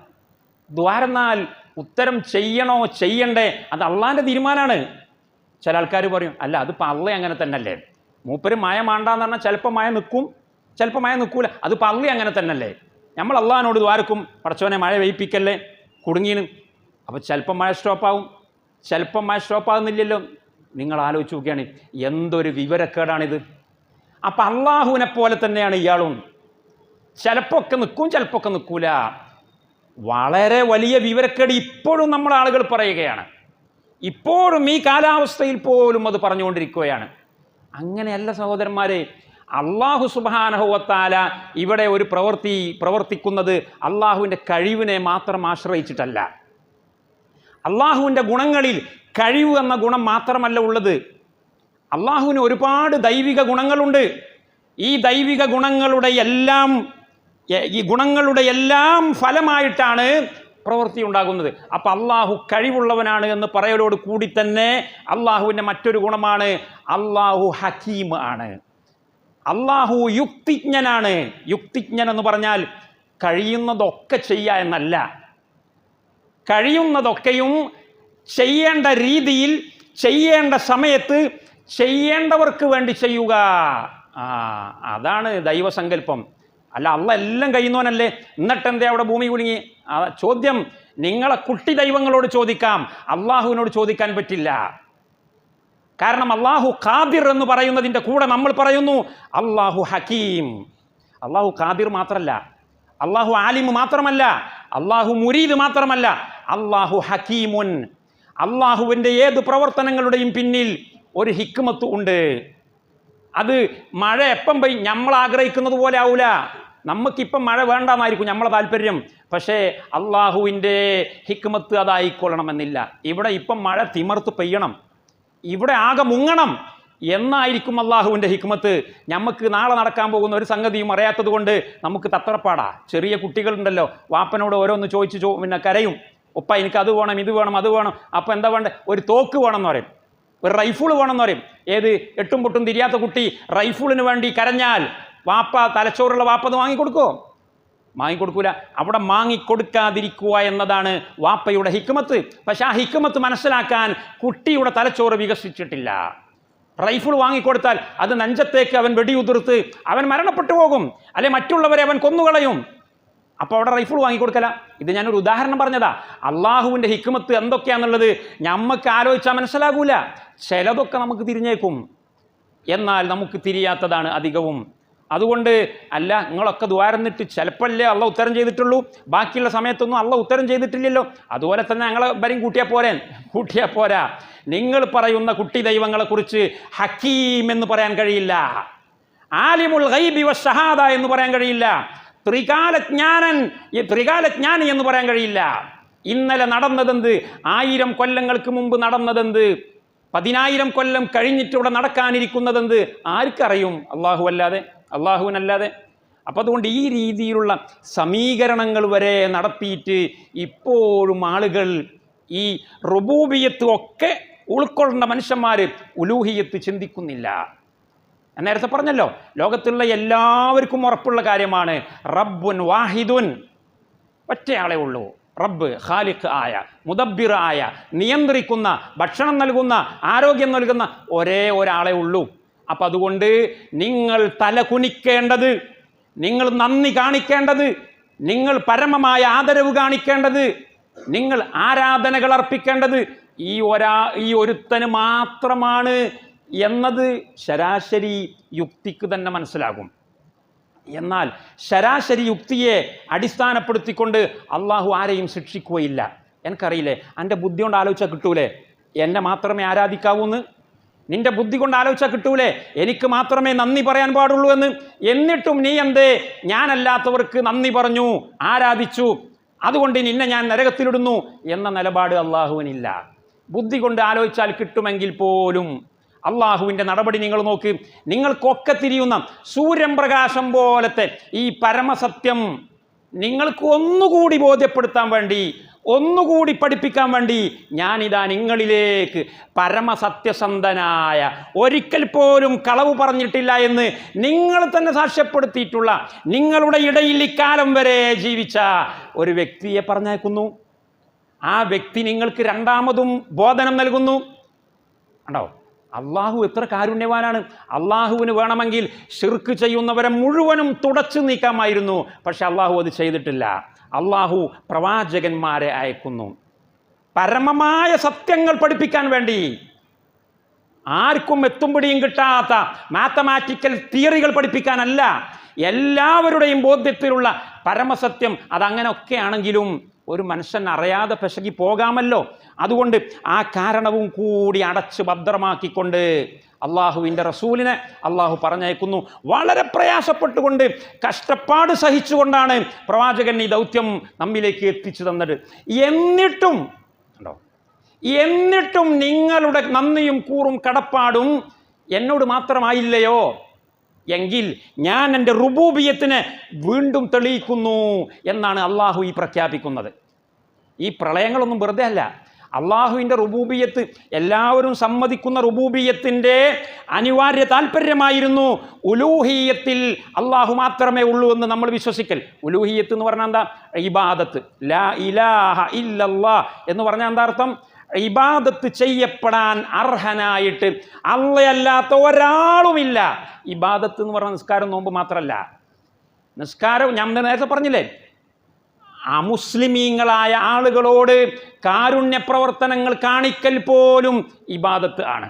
ദ്വാരന്നാൽ ഉത്തരം ചെയ്യണോ ചെയ്യണ്ടേ അത് അള്ളാൻ്റെ തീരുമാനമാണ്. ചില ആൾക്കാർ പറയും അല്ല അതിപ്പോൾ അള്ളേ അങ്ങനെ തന്നെയല്ലേ, മൂപ്പര് മഴ മാണ്ടാന്ന് പറഞ്ഞാൽ ചിലപ്പോൾ മഴ നിൽക്കും, ചിലപ്പോൾ മഴ നിൽക്കൂല. അതിപ്പോൾ അള്ളി അങ്ങനെ തന്നെയല്ലേ. നമ്മൾ അള്ളാഹിനോട് ദ്വാരക്കും, പടച്ചോനെ മഴ പെയ്യിപ്പിക്കല്ലേ, കുടുങ്ങീനും. അപ്പോൾ ചിലപ്പോൾ മഴ സ്റ്റോപ്പാവും, ചിലപ്പോൾ മഴ സ്റ്റോപ്പാകുന്നില്ലല്ലോ. നിങ്ങൾ ആലോചിച്ച് നോക്കുകയാണ് എന്തൊരു വിവരക്കേടാണിത്. അപ്പം അള്ളാഹുവിനെ പോലെ തന്നെയാണ് ഇയാളും. ചിലപ്പോൾ ഒക്കെ നിൽക്കും, ചിലപ്പോൾ ഒക്കെ നിൽക്കൂല. വളരെ വലിയ വിവരക്കേട് ഇപ്പോഴും നമ്മുടെ ആളുകൾ പറയുകയാണ്. ഇപ്പോഴും ഈ കാലാവസ്ഥയിൽ പോലും അത് പറഞ്ഞുകൊണ്ടിരിക്കുകയാണ്. അങ്ങനെയല്ല സഹോദരന്മാരെ. അള്ളാഹു സുബ്ഹാനഹു വ തആല ഇവിടെ ഒരു പ്രവർത്തിക്കുന്നത് അള്ളാഹുവിൻ്റെ കഴിവിനെ മാത്രം ആശ്രയിച്ചിട്ടല്ല. അള്ളാഹുവിൻ്റെ ഗുണങ്ങളിൽ കഴിവ് എന്ന ഗുണം മാത്രമല്ല ഉള്ളത്. അള്ളാഹുവിന് ഒരുപാട് ദൈവിക ഗുണങ്ങളുണ്ട്. ഈ ദൈവിക ഗുണങ്ങളുടെ എല്ലാം ഫലമായിട്ടാണ് പ്രവൃത്തി ഉണ്ടാകുന്നത്. അപ്പം അള്ളാഹു കഴിവുള്ളവനാണ് എന്ന് പറയലോട് കൂടി തന്നെ അള്ളാഹുവിൻ്റെ മറ്റൊരു ഗുണമാണ് അള്ളാഹു ഹക്കീം ആണ്. അള്ളാഹു യുക്തിജ്ഞനാണ്. യുക്തിജ്ഞൻ എന്ന് പറഞ്ഞാൽ കഴിയുന്നതൊക്കെ ചെയ്യുക എന്നല്ല, കഴിയുന്നതൊക്കെയും ചെയ്യേണ്ട രീതിയിൽ ചെയ്യേണ്ട സമയത്ത് ചെയ്യേണ്ടവർക്ക് വേണ്ടി ചെയ്യുക. അതാണ് ദൈവസങ്കല്പം. അല്ല അള്ള എല്ലാം കഴിയുന്നവനല്ലേ, എന്നിട്ടെന്തേ അവിടെ ഭൂമി കുലുങ്ങി? ചോദ്യം നിങ്ങളെ കുട്ടി ദൈവങ്ങളോട് ചോദിക്കാം, അള്ളാഹുവിനോട് ചോദിക്കാൻ പറ്റില്ല. കാരണം അള്ളാഹു ഖാദിർ എന്ന് പറയുന്നതിൻ്റെ കൂടെ നമ്മൾ പറയുന്നു അള്ളാഹു ഹക്കീം. അള്ളാഹു ഖാദിർ മാത്രമല്ല, അള്ളാഹു ആലിം മാത്രമല്ല, അള്ളാഹു മുരീദ് മാത്രമല്ല, അള്ളാഹു ഹക്കീമുൻ. അള്ളാഹുവിൻ്റെ ഏത് പ്രവർത്തനങ്ങളുടെയും പിന്നിൽ ഒരു ഹിക്മത്ത് ഉണ്ട്. അത് മഴ എപ്പം പെയ്യും നമ്മൾ ആഗ്രഹിക്കുന്നത് പോലെ ആവൂല. നമുക്കിപ്പം മഴ വേണ്ടെന്നായിരിക്കും നമ്മളെ താല്പര്യം, പക്ഷേ അള്ളാഹുവിൻ്റെ ഹിക്മത്ത് അതായിക്കൊള്ളണമെന്നില്ല. ഇവിടെ ഇപ്പം മഴ തിമർത്ത് പെയ്യണം, ഇവിടെ ആകെ മുങ്ങണം എന്നായിരിക്കും അള്ളാഹുവിൻ്റെ ഹിക്മത്ത്. നമുക്ക് നാളെ നടക്കാൻ പോകുന്ന ഒരു സംഗതിയും അറിയാത്തത് കൊണ്ട് നമുക്ക് തത്രപ്പാടാ. ചെറിയ കുട്ടികളുണ്ടല്ലോ, വാപ്പനോട് ഓരോന്ന് ചോദിച്ച് പിന്നെ കരയും, ഒപ്പ എനിക്ക് അത് വേണം, ഇത് വേണം, അത് വേണം. അപ്പം എന്താ വേണ്ടത്? ഒരു തോക്ക് വേണമെന്ന് പറയും, ഒരു റൈഫിൾ വേണമെന്ന് പറയും. ഏത് എട്ടും പൊട്ടും തിരിയാത്ത കുട്ടി റൈഫിളിന് വേണ്ടി കരഞ്ഞാൽ വാപ്പ, തലച്ചോറുള്ള വാപ്പ അത് വാങ്ങിക്കൊടുക്കുമോ? വാങ്ങിക്കൊടുക്കൂല. അവിടെ വാങ്ങിക്കൊടുക്കാതിരിക്കുക എന്നതാണ് വാപ്പയുടെ ഹിക്മത്ത്. പക്ഷെ ആ ഹിക്മത്ത് മനസ്സിലാക്കാൻ കുട്ടിയുടെ തലച്ചോറ് വികസിച്ചിട്ടില്ല. റൈഫിൾ വാങ്ങിക്കൊടുത്താൽ അത് നെഞ്ചത്തേക്ക് അവൻ വെടിയുതിർത്ത് അവൻ മരണപ്പെട്ടു പോകും, അല്ലെ മറ്റുള്ളവരെ അവൻ കൊന്നുകളയും. അപ്പോൾ അവിടെ റൈഫിൾ വാങ്ങിക്കൊടുക്കല. ഇത് ഞാനൊരു ഉദാഹരണം പറഞ്ഞതാ. അള്ളാഹുവിൻ്റെ ഹിക്മത്ത് എന്തൊക്കെയാണെന്നുള്ളത് നമുക്ക് ആലോചിച്ചാൽ മനസ്സിലാകൂല. ചിലതൊക്കെ നമുക്ക് തിരിഞ്ഞേക്കും. എന്നാൽ നമുക്ക് തിരിയാത്തതാണ് അധികവും. അതുകൊണ്ട് അല്ല, നിങ്ങളൊക്കെ ദ്വാരന്നിട്ട് ചിലപ്പോഴല്ലേ അള്ള ഉത്തരം ചെയ്തിട്ടുള്ളൂ, ബാക്കിയുള്ള സമയത്തൊന്നും അള്ള ഉത്തരം ചെയ്തിട്ടില്ലല്ലോ. അതുപോലെ തന്നെ ഞങ്ങളെ വരും കൂട്ടിയാൽ പോരാ. നിങ്ങൾ പറയുന്ന കുട്ടി ദൈവങ്ങളെക്കുറിച്ച് ഹക്കീം എന്ന് പറയാൻ കഴിയില്ല, ആലിമുൽ ഗൈബി വശഹാദ എന്ന് പറയാൻ കഴിയില്ല, ത്രികാലജ്ഞാനി എന്ന് പറയാൻ കഴിയില്ല. ഇന്നലെ നടന്നതെന്ത്, 1000 കൊല്ലങ്ങൾക്ക് മുമ്പ് നടന്നതെന്ത്, 10,000 കൊല്ലം കഴിഞ്ഞിട്ട് ഇവിടെ നടക്കാനിരിക്കുന്നതെന്ത് ആർക്കറിയും? അള്ളാഹുവിനല്ലാതെ. അപ്പം അതുകൊണ്ട് ഈ രീതിയിലുള്ള സമീകരണങ്ങൾ വരെ നടത്തിയിട്ട് ഇപ്പോഴും ആളുകൾ ഈ റുബൂബിയത്ത് ഒക്കെ ഉൾക്കൊള്ളുന്ന മനുഷ്യന്മാർ ഉലൂഹിയത്ത് ചിന്തിക്കുന്നില്ല. ഞാൻ നേരത്തെ പറഞ്ഞല്ലോ, ലോകത്തുള്ള എല്ലാവർക്കും ഉറപ്പുള്ള കാര്യമാണ് റബ്ബുൻ വാഹിദുൻ, ഒറ്റയാളേ ഉള്ളൂ. റബ്ബ് ഖാലിഖ് ആയ, മുദബ്ബിർ ആയ, നിയന്ത്രിക്കുന്ന, ഭക്ഷണം നൽകുന്ന, ആരോഗ്യം നൽകുന്ന ഒരേ ഒരാളേ ഉള്ളൂ. അപ്പം അതുകൊണ്ട് നിങ്ങൾ തല കുനിക്കേണ്ടത്, നിങ്ങൾ നന്ദി കാണിക്കേണ്ടത്, നിങ്ങൾ പരമമായ ആദരവ് കാണിക്കേണ്ടത്, നിങ്ങൾ ആരാധനകൾ അർപ്പിക്കേണ്ടത് ഈ ഒരുത്തന് മാത്രമാണ് എന്നത് ശരാശരി യുക്തിക്ക് തന്നെ മനസ്സിലാകും. എന്നാൽ ശരാശരി യുക്തിയെ അടിസ്ഥാനപ്പെടുത്തിക്കൊണ്ട് അള്ളാഹു ആരെയും ശിക്ഷിക്കുകയില്ല. എനിക്കറിയില്ലേ, എൻ്റെ ബുദ്ധി കൊണ്ട് ആലോചിച്ചാൽ കിട്ടൂലേ എന്നെ മാത്രമേ ആരാധിക്കാവൂന്ന്? നിന്റെ ബുദ്ധി കൊണ്ട് ആലോചിച്ചാൽ കിട്ടൂലേ എനിക്ക് മാത്രമേ നന്ദി പറയാൻ പാടുള്ളൂ എന്ന്? എന്നിട്ടും നീ എന്തേ ഞാനല്ലാത്തവർക്ക് നന്ദി പറഞ്ഞു, ആരാധിച്ചു, അതുകൊണ്ട് നിന്നെ ഞാൻ നരകത്തിലിടുന്നു എന്ന നിലപാട് അള്ളാഹുവിനില്ല. ബുദ്ധി കൊണ്ട് ആലോചിച്ചാൽ കിട്ടുമെങ്കിൽ പോലും അള്ളാഹുവിൻ്റെ നടപടി നിങ്ങൾ നോക്ക്. നിങ്ങൾക്കൊക്കെ തിരിയുന്ന സൂര്യൻ പ്രകാശം പോലത്തെ ഈ പരമസത്യം നിങ്ങൾക്ക് ഒന്നുകൂടി ബോധ്യപ്പെടുത്താൻ വേണ്ടി, ഒന്നുകൂടി പഠിപ്പിക്കാൻ വേണ്ടി ഞാനിതാ നിങ്ങളിലേക്ക് പരമസത്യസന്ധനായ, ഒരിക്കൽ പോലും കളവ് പറഞ്ഞിട്ടില്ല എന്ന് നിങ്ങൾ തന്നെ സാക്ഷ്യപ്പെടുത്തിയിട്ടുള്ള, നിങ്ങളുടെ ഇടയിൽ ഇക്കാലം വരെ ജീവിച്ച ഒരു വ്യക്തിയെ പറഞ്ഞേക്കുന്നു. ആ വ്യക്തി നിങ്ങൾക്ക് രണ്ടാമതും ബോധനം നൽകുന്നു. ഉണ്ടോ? അള്ളാഹു എത്ര കാരുണ്യവാനാണ്. അള്ളാഹുവിന് വേണമെങ്കിൽ ശിർക്ക് ചെയ്യുന്നവരെ മുഴുവനും തുടച്ചു നീക്കാമായിരുന്നു. പക്ഷെ അള്ളാഹു അത് ചെയ്തിട്ടില്ല. അള്ളാഹു പ്രവാചകന്മാരെ അയക്കുന്നു പരമമായ സത്യങ്ങൾ പഠിപ്പിക്കാൻ വേണ്ടി. ആർക്കും എത്തുംപിടിയും കിട്ടാത്ത മാത്തമാറ്റിക്കൽ തിയറികൾ പഠിപ്പിക്കാനല്ല, എല്ലാവരുടെയും ബോധ്യത്തിലുള്ള പരമസത്യം. അതങ്ങനെയൊക്കെ ആണെങ്കിലും ഒരു മനുഷ്യൻ അറിയാതെ പിശകി പോകാമല്ലോ. അതുകൊണ്ട് ആ കാരണവും കൂടി അടച്ച് ഭദ്രമാക്കിക്കൊണ്ട് അള്ളാഹുവിൻ്റെ റസൂലിനെ അള്ളാഹു പറഞ്ഞയക്കുന്നു. വളരെ പ്രയാസപ്പെട്ടുകൊണ്ട്, കഷ്ടപ്പാട് സഹിച്ചുകൊണ്ടാണ് പ്രവാചകൻ ഈ ദൗത്യം നമ്മിലേക്ക് എത്തിച്ചു തന്നത്. എന്നിട്ടും നിങ്ങളുടെ നന്ദിയും കൂറും കടപ്പാടും എന്നോട് മാത്രമായില്ലയോ എങ്കിൽ ഞാൻ എൻ്റെ റുബൂബിയത്തിനെ വീണ്ടും തെളിയിക്കുന്നു എന്നാണ് അള്ളാഹു ഈ പ്രഖ്യാപിക്കുന്നത്. ഈ പ്രളയങ്ങളൊന്നും വെറുതെ അല്ല. അള്ളാഹുവിൻ്റെ റുബൂബിയത്ത്, എല്ലാവരും സമ്മതിക്കുന്ന റുബൂബിയത്തിൻ്റെ അനിവാര്യ താല്പര്യമായിരുന്നു ഉലൂഹിയത്തിൽ അള്ളാഹു മാത്രമേ ഉള്ളൂ എന്ന് നമ്മൾ വിശ്വസിക്കൽ. ഉലൂഹിയത്ത് എന്ന് പറഞ്ഞാൽ എന്താ? ഇബാദത്ത്. ലാ ഇലാഹ ഇല്ലല്ലാ എന്ന് പറഞ്ഞാൽ എന്താ അർത്ഥം? ഇബാദത്ത് ചെയ്യപ്പെടാൻ അർഹനായിട്ട് അള്ളയല്ലാത്ത ഒരാളുമില്ല. ഇബാദത്ത് എന്ന് പറഞ്ഞാൽ നിസ്കാരം, നോമ്പ് മാത്രമല്ല. നിസ്കാരം ഞാൻ നേരത്തെ പറഞ്ഞില്ലേ, അമുസ്ലിമീങ്ങളായ ആളുകളോട് കാരുണ്യ പ്രവർത്തനങ്ങൾ കാണിക്കൽ പോലും ഇബാദത്ത് ആണ്.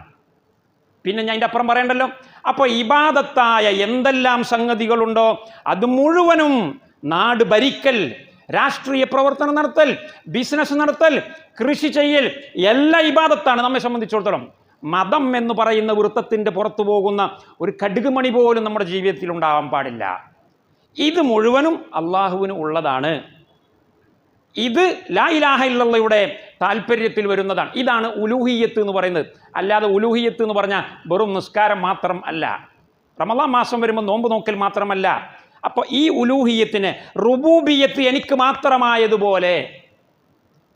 പിന്നെ ഞാൻ അതിൻ്റെ അപ്പുറം പറയണ്ടല്ലോ. അപ്പോൾ ഇബാദത്തായ എന്തെല്ലാം സംഗതികളുണ്ടോ അത് മുഴുവനും നാട് ഭരിക്കൽ, രാഷ്ട്രീയ പ്രവർത്തനം നടത്തൽ, ബിസിനസ് നടത്തൽ, കൃഷി ചെയ്യൽ എല്ലാ ഇബാദത്താണ് നമ്മെ സംബന്ധിച്ചിടത്തോളം. മതം എന്ന് പറയുന്ന വൃത്തത്തിൻ്റെ പുറത്തു പോകുന്ന ഒരു കടുകുമണി പോലും നമ്മുടെ ജീവിതത്തിൽ ഉണ്ടാവാൻ പാടില്ല. ഇത് മുഴുവനും അള്ളാഹുവിന് ഉള്ളതാണ്. ഇത് ലാ ഇലാഹ ഇല്ലല്ലയുടെ താല്പര്യത്തിൽ വരുന്നതാണ്. ഇതാണ് ഉലൂഹിയത്ത് എന്ന് പറയുന്നത്. അല്ലാതെ ഉലൂഹിയത്ത് എന്ന് പറഞ്ഞാൽ വെറും നിസ്കാരം മാത്രം അല്ല, റമളാൻ മാസം വരുമ്പോൾ നോമ്പ് നോക്കൽ മാത്രമല്ല. അപ്പോൾ ഈ ഉലൂഹിയത്തിന് റുബൂബിയത്ത് എനിക്ക് മാത്രമായതുപോലെ,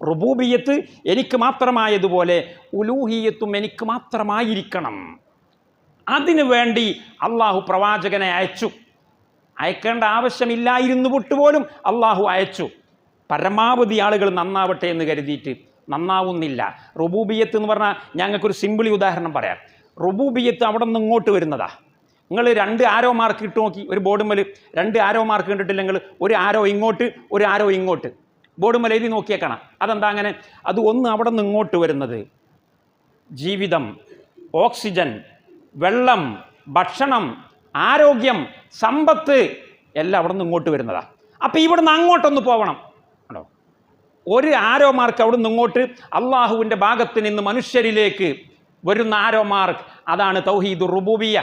റുബൂബിയത്ത് എനിക്ക് മാത്രമായതുപോലെ ഉലൂഹിയത്തും എനിക്ക് മാത്രമായിരിക്കണം. അതിനു വേണ്ടി അള്ളാഹു പ്രവാചകനെ അയച്ചു. അയക്കേണ്ട ആവശ്യമില്ലായിരുന്നു വിട്ടുപോലും അള്ളാഹു അയച്ചു. പരമാവധി ആളുകൾ നന്നാവട്ടെ എന്ന് കരുതിയിട്ട് നന്നാവുന്നില്ല. റുബൂബിയത്ത് എന്ന് പറഞ്ഞാൽ ഞങ്ങൾക്കൊരു സിമ്പിളി ഉദാഹരണം പറയാം. റുബൂബിയത്ത് അവിടെ നിന്ന് ഇങ്ങോട്ട് വരുന്നതാ. നിങ്ങൾ 2 ആരോ മാർക്ക് ഇട്ട് നോക്കി, ഒരു ബോർഡുമ്മൽ 2 ആരോ മാർക്ക് കണ്ടിട്ടില്ലെങ്കിൽ ഒരു ആരോ ഇങ്ങോട്ട്, ഒരു ആരോ ഇങ്ങോട്ട് ബോർഡുമ്മൽ എഴുതി നോക്കിയേക്കണം. അതെന്താ അങ്ങനെ? അത് ഒന്ന് അവിടെ നിന്ന് ഇങ്ങോട്ട് വരുന്നത് ജീവിതം, ഓക്സിജൻ, വെള്ളം, ഭക്ഷണം, ആരോഗ്യം, സമ്പത്ത് എല്ലാം അവിടെ നിന്ന് ഇങ്ങോട്ട് വരുന്നതാണ്. അപ്പം ഇവിടുന്ന് അങ്ങോട്ടൊന്ന് പോകണം. ആണോ, ഒരു ആരോ മാർക്ക് അവിടെ നിന്ന് ഇങ്ങോട്ട് അള്ളാഹുവിൻ്റെ ഭാഗത്ത് നിന്ന് മനുഷ്യരിലേക്ക് വരുന്ന ആരോ മാർക്ക്, അതാണ് തൗഹീദുർ റുബൂബിയ്യ.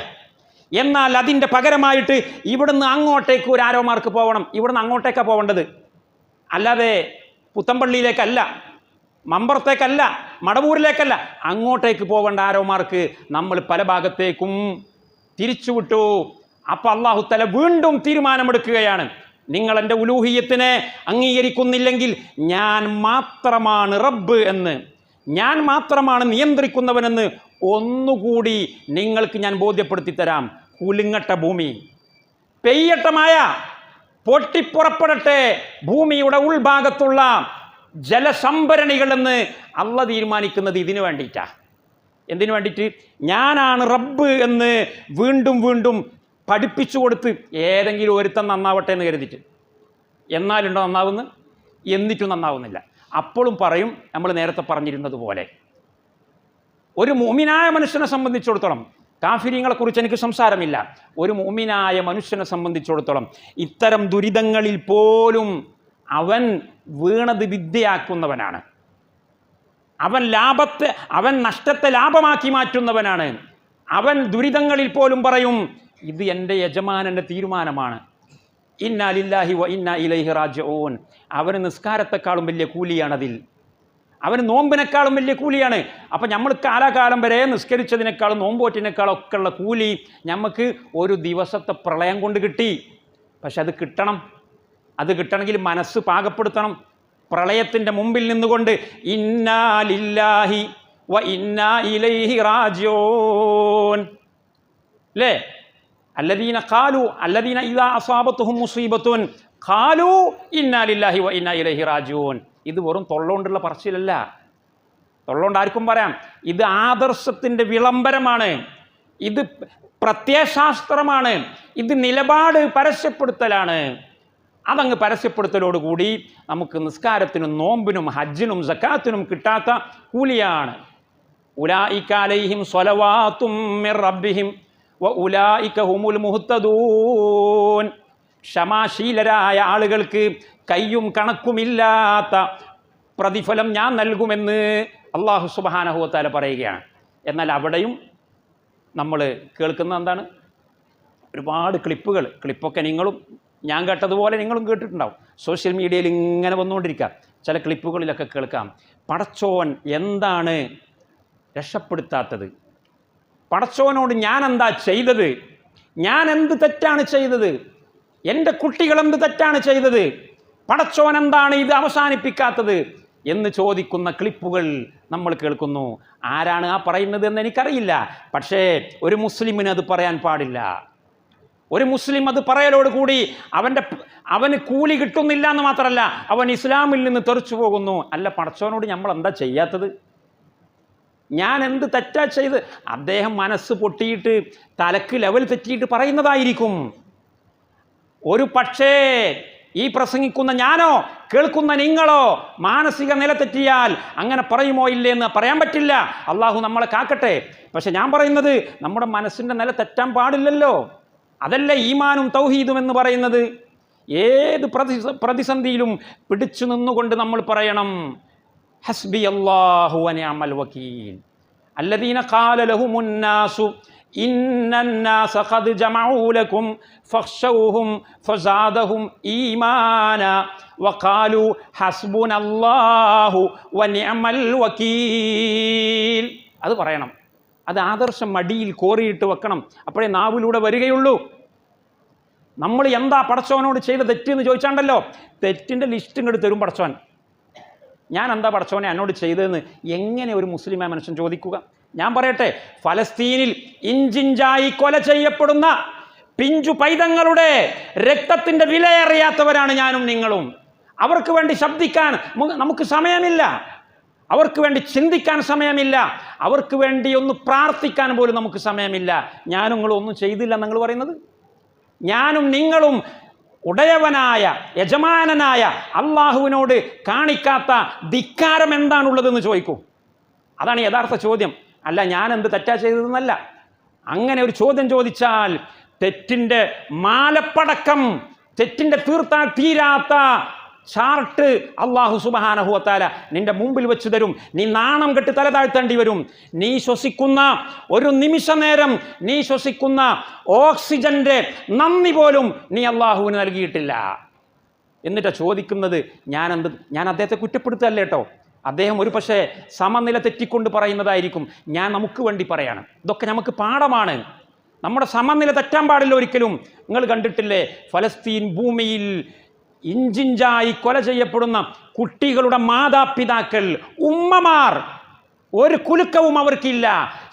എന്നാൽ അതിൻ്റെ പകരമായിട്ട് ഇവിടുന്ന് അങ്ങോട്ടേക്ക് ഒരു ആരോ മാർക്ക് പോകണം. ഇവിടുന്ന് അങ്ങോട്ടേക്കാണ് പോകേണ്ടത്, അല്ലാതെ പുത്തമ്പള്ളിയിലേക്കല്ല, മമ്പറത്തേക്കല്ല, മടവൂരിലേക്കല്ല. അങ്ങോട്ടേക്ക് പോകേണ്ട ആരോ മാർക്ക് നമ്മൾ പല ഭാഗത്തേക്കും തിരിച്ചുവിട്ടു. അപ്പം അല്ലാഹു തആല വീണ്ടും തീരുമാനമെടുക്കുകയാണ്, നിങ്ങൾ എൻ്റെ ഉലൂഹിയത്തിനെ അംഗീകരിക്കുന്നില്ലെങ്കിൽ ഞാൻ മാത്രമാണ് റബ്ബ് എന്ന്, ഞാൻ മാത്രമാണ് നിയന്ത്രിക്കുന്നവനെന്ന് ഒന്നുകൂടി നിങ്ങൾക്ക് ഞാൻ ബോധ്യപ്പെടുത്തി തരാം. കുലുങ്ങട്ട ഭൂമി, പെയ്യട്ട മഴ, പൊട്ടിപ്പുറപ്പെടട്ടെ ഭൂമിയുടെ ഉൾഭാഗത്തുള്ള ജലസംഭരണികളെന്ന് അള്ള തീരുമാനിക്കുന്നത് ഇതിനു വേണ്ടിയിട്ടാണ്. എന്തിനു വേണ്ടിയിട്ട്? ഞാനാണ് റബ്ബ് എന്ന് വീണ്ടും വീണ്ടും പഠിപ്പിച്ചു കൊടുത്ത് ഏതെങ്കിലും ഒരുത്തൻ നന്നാവട്ടെ എന്ന് കരുതിയിട്ട്. എന്നാലുണ്ടോ നന്നാവുന്നു? എന്നിട്ടും നന്നാവുന്നില്ല. അപ്പോഴും പറയും, നമ്മൾ നേരത്തെ പറഞ്ഞിരുന്നത് പോലെ, ഒരു മുഅ്മിനായ മനുഷ്യനെ സംബന്ധിച്ചിടത്തോളം, കാഫിരീങ്ങളെക്കുറിച്ച് എനിക്ക് സംസാരമില്ല, ഒരു മുഅ്മിനായ മനുഷ്യനെ സംബന്ധിച്ചിടത്തോളം ഇത്തരം ദുരിതങ്ങളിൽ പോലും അവൻ വീണത് വിദ്യയാക്കുന്നവനാണ്. അവൻ നഷ്ടത്തെ ലാഭമാക്കി മാറ്റുന്നവനാണ്. അവൻ ദുരിതങ്ങളിൽ പോലും പറയും, ഇത് എൻ്റെ യജമാനൻ്റെ തീരുമാനമാണ്. ഇന്നാ ലില്ലാഹി വ ഇന്നാ ഇലൈഹി റാജിഊൻ. അവന് നിസ്കാരത്തെക്കാളും വലിയ കൂലിയാണതിൽ, അവന് നോമ്പിനേക്കാളും വലിയ കൂലിയാണ്. അപ്പം നമ്മൾ കാലാകാലം വരെ നിസ്കരിച്ചതിനേക്കാളും നോമ്പോറ്റിനേക്കാളും ഒക്കെ ഉള്ള കൂലി നമുക്ക് ഒരു ദിവസത്തെ പ്രളയം കൊണ്ട് കിട്ടി. പക്ഷെ അത് കിട്ടണമെങ്കിൽ മനസ്സ് പാകപ്പെടുത്തണം. പ്രളയത്തിൻ്റെ മുമ്പിൽ നിന്നുകൊണ്ട് ഇന്നാ ലില്ലാഹി വ ഇന്നാ ഇലൈഹി റാജിഊൻ അല്ലേ, അല്ലദീന ഇദാ അസാബത്തുഹും മുസീബത്തുൻ ഖാലൂ ഇന്നാ ലില്ലാഹി വ ഇന്നാ ഇലൈഹി റാജിഊൻ. ഇത് വെറും തൊള്ളോണ്ടുള്ള പറച്ചിലല്ല, തൊള്ളോണ്ട് ആർക്കും പറയാം. ഇത് ആദർശത്തിൻ്റെ വിളംബരമാണ്, ഇത് പ്രത്യയശാസ്ത്രമാണ്, ഇത് നിലപാട് പരസ്യപ്പെടുത്തലാണ്. അതങ്ങ് പരസ്യപ്പെടുത്തലോടുകൂടി നമുക്ക് നിസ്കാരത്തിനും നോമ്പിനും ഹജ്ജിനും സക്കാത്തിനും കിട്ടാത്ത കൂലിയാണ്. ഉലായിക അലൈഹിം സ്വലവാത്തും മിർ റബ്ബിഹിം വ ഉലായിക ഹുമുൽ മുഹ്തദൂൻ. ക്ഷമാശീലരായ ആളുകൾക്ക് കയ്യും കണക്കുമില്ലാത്ത പ്രതിഫലം ഞാൻ നൽകുമെന്ന് അല്ലാഹു സുബ്ഹാനഹു വ തആല പറയുകയാണ്. എന്നാൽ അവിടെയും നമ്മൾ കേൾക്കുന്ന എന്താണ്? ഒരുപാട് ക്ലിപ്പൊക്കെ നിങ്ങളും ഞാൻ കേട്ടതുപോലെ നിങ്ങളും കേട്ടിട്ടുണ്ടാവും. സോഷ്യൽ മീഡിയയിൽ ഇങ്ങനെ വന്നുകൊണ്ടിരിക്കുക. ചില ക്ലിപ്പുകളിലൊക്കെ കേൾക്കാം, പടച്ചോൻ എന്താണ് രക്ഷപ്പെടുത്താത്തത്, പടച്ചോനോട് ഞാൻ എന്താ ചെയ്തത്, ഞാൻ എന്ത് തെറ്റാണ് ചെയ്തത്, എൻ്റെ കുട്ടികൾ എന്ത് തെറ്റാണ് ചെയ്തത്, പടച്ചോൻ എന്താണ് ഇത് അവസാനിപ്പിക്കാത്തത് എന്ന് ചോദിക്കുന്ന ക്ലിപ്പുകൾ നമ്മൾ കേൾക്കുന്നു. ആരാണ് ആ പറയുന്നത് എന്ന് എനിക്കറിയില്ല. പക്ഷേ ഒരു മുസ്ലിമിന് അത് പറയാൻ പാടില്ല. ഒരു മുസ്ലിം അത് പറയലോടുകൂടി അവന് കൂലി കിട്ടുന്നില്ല എന്ന് മാത്രമല്ല, അവൻ ഇസ്ലാമിൽ നിന്ന് തെറിച്ചു പോകുന്നു. അല്ല, പടച്ചോനോട് നമ്മൾ എന്താ ചെയ്യാത്തത്, ഞാൻ എന്ത് തെറ്റാ ചെയ്ത്? അദ്ദേഹം മനസ്സ് പൊട്ടിയിട്ട് തലക്ക് ലെവൽ തെറ്റിയിട്ട് പറയുന്നതായിരിക്കും. ഒരു പക്ഷേ ഈ പ്രസംഗിക്കുന്ന ഞാനോ കേൾക്കുന്ന നിങ്ങളോ മാനസിക നില തെറ്റിയാൽ അങ്ങനെ പറയുമോ ഇല്ലേ എന്ന് പറയാൻ പറ്റില്ല. അള്ളാഹു നമ്മളെ കാക്കട്ടെ. പക്ഷെ ഞാൻ പറയുന്നത്, നമ്മുടെ മനസ്സിൻ്റെ നില തെറ്റാൻ പാടില്ലല്ലോ. അതല്ലേ ഈമാനും തൗഹീദും എന്ന് പറയുന്നത്. ഏത് പ്രതിസന്ധിയിലും പിടിച്ചു നിന്നുകൊണ്ട് നമ്മൾ പറയണം, ഹസ്ബി അല്ലാഹു വ നിഅമൽ വകീൽ അല്ലദീന ഖാല ലഹുമുൻ നാസു ഇന്നന്നാസ ഖദ് ജമഉ ലക്കും ഫഖ്ശൗഹും ഫസാദഹും ഈമാനാ വഖാലു ഹസ്ബുനല്ലാഹു വ നിഅമൽ വകീൽ. അത് പറയണം. അത് ആദർശം മടിയിൽ കോറിയിട്ട് വെക്കണം. അപ്പോഴേ നാവിലൂടെ വരികയുള്ളൂ. നമ്മൾ എന്താ പടച്ചവനോട് ചെയ്ത തെറ്റെന്ന് ചോദിച്ചാണ്ടല്ലോ, തെറ്റിൻ്റെ ലിസ്റ്റ് ഇങ്ങോട്ട് തരും പടച്ചവൻ. ഞാൻ എന്താ പടച്ചവനെ എന്നോട് ചെയ്തതെന്ന് എങ്ങനെ ഒരു മുസ്ലിമായ മനുഷ്യൻ ചോദിക്കുക? ഞാൻ പറയട്ടെ, ഫലസ്തീനിൽ ഇഞ്ചിഞ്ചായി കൊല ചെയ്യപ്പെടുന്ന പിഞ്ചു പൈതങ്ങളുടെ രക്തത്തിൻ്റെ വിലയറിയാത്തവരാണ് ഞാനും നിങ്ങളും. അവർക്ക് വേണ്ടി ശബ്ദിക്കാൻ നമുക്ക് സമയമില്ല, അവർക്ക് വേണ്ടി ചിന്തിക്കാൻ സമയമില്ല, അവർക്ക് വേണ്ടി ഒന്ന് പ്രാർത്ഥിക്കാൻ പോലും നമുക്ക് സമയമില്ല. ഞാനും നിങ്ങളും ഒന്നും ചെയ്തില്ല നിങ്ങൾ പറയുന്നത്? ഞാനും നിങ്ങളും ഉടയവനായ യജമാനനായ അള്ളാഹുവിനോട് കാണിക്കാത്ത ധിക്കാരം എന്താണുള്ളതെന്ന് ചോദിക്കൂ. അതാണ് യഥാർത്ഥ ചോദ്യം. അല്ല ഞാൻ എന്ത് തെറ്റാ ചെയ്തതെന്നല്ല. അങ്ങനെ ഒരു ചോദ്യം ചോദിച്ചാൽ തെറ്റിൻ്റെ മാലപ്പടക്കം, തെറ്റിൻ്റെ തീരാത്ത ചാർട്ട് അല്ലാഹു സുബ്ഹാനഹു വ തആല നിന്റെ മുമ്പിൽ വെച്ച് തരും. നീ നാണം കെട്ട് തല താഴ്ത്തേണ്ടി വരും. നീ ശ്വസിക്കുന്ന ഒരു നിമിഷ നേരം നീ ശ്വസിക്കുന്ന ഓക്സിജന്റെ നന്ദി പോലും നീ അല്ലാഹുവിന് നൽകിയിട്ടില്ല. എന്നിട്ടാ ചോദിക്കുന്നത്. ഞാൻ അദ്ദേഹത്തെ കുറ്റപ്പെടുത്തല്ല കേട്ടോ. അദ്ദേഹം ഒരു പക്ഷേ സമനില തെറ്റിക്കൊണ്ട് പറയുന്നതായിരിക്കും. ഞാൻ നമുക്ക് വേണ്ടി പറയാണ്. ഇതൊക്കെ നമുക്ക് പാഠമാണ്. നമ്മുടെ സമനില തെറ്റാൻ പാടില്ല ഒരിക്കലും. നിങ്ങൾ കണ്ടിട്ടില്ലേ, ഫലസ്തീൻ ഭൂമിയിൽ ഇഞ്ചിഞ്ചായി കൊല ചെയ്യപ്പെടുന്ന കുട്ടികളുടെ മാതാപിതാക്കൾ, ഉമ്മമാർ, ഒരു കുലുക്കവും അവർക്കില്ല.